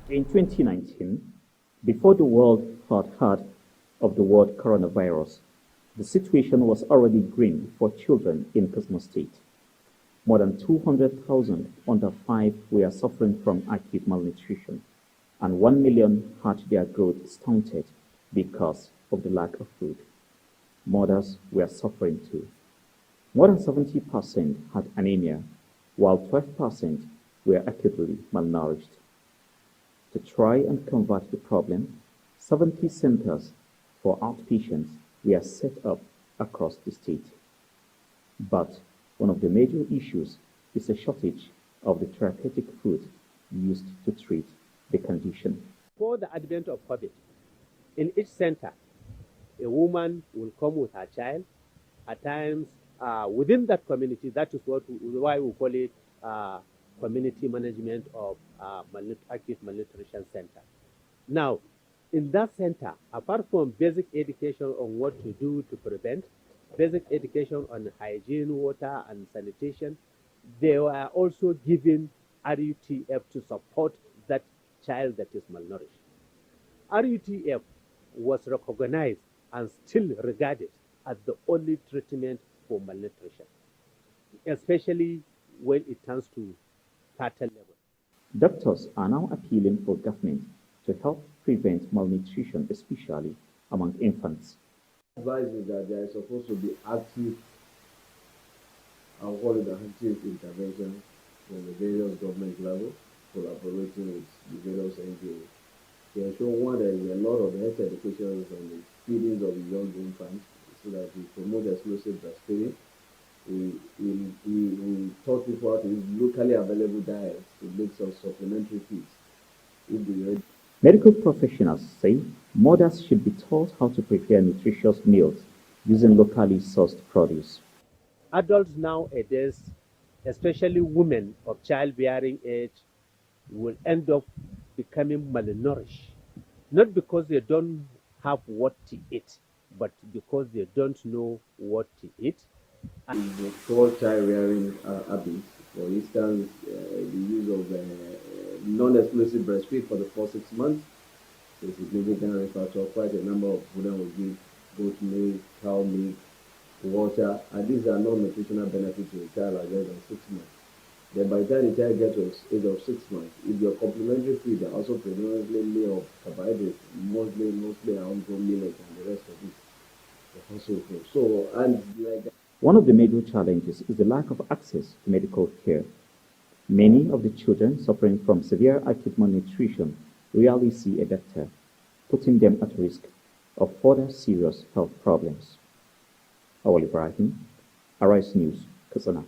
In 2019, before the world had heard of the word coronavirus, the situation was already grim for children in Katsina State. More than 200,000 under 5 were suffering from acute malnutrition, and 1 million had their growth stunted because of the lack of food. Mothers were suffering too. More than 70% had anemia, while 12% were acutely malnourished. To try and combat the problem, 70 centers for outpatients were set up across the state. But one of the major issues is a shortage of the therapeutic food used to treat the condition. Before the advent of COVID, in each center, a woman will come with her child. At times, within that community, that is why we call it community management of acute malnutrition center. Now, in that center, apart from basic education on what to do to prevent, basic education on hygiene, water, and sanitation, they were also given RUTF to support that child that is malnourished. RUTF was recognized and still regarded as the only treatment for malnutrition, especially when it turns to fatal level. Doctors are now appealing for government to help prevent malnutrition, especially among infants. Advice is that there is supposed to be active, I'll call it active intervention from the various government levels, collaborating with the various NGOs. To ensure one, there is a lot of health education on the feedings of the young infants, so that we promote exclusive breastfeeding. We taught people how to use locally available diets to make some supplementary feeds. Medical professionals say mothers should be taught how to prepare nutritious meals using locally sourced produce. Adults nowadays, especially women of childbearing age, will end up becoming malnourished, not because they don't have what to eat, but because they don't know what to eat. The poor child rearing habits, for instance, the use of non-exclusive breastfeed for the first 6 months, a significant referral. Quite a number of children will give goat milk, cow milk, water, and these are non-nutritional benefits to a child at less than 6 months. Then by the time the child gets to the age of 6 months, if your complementary feed are also predominantly made of carbohydrates, mostly around millet and the rest of it, also good. So, and like that. One of the major challenges is the lack of access to medical care. Many of the children suffering from severe acute malnutrition rarely see a doctor, putting them at risk of further serious health problems. Awwal Ibrahim, Arise News, Katsina.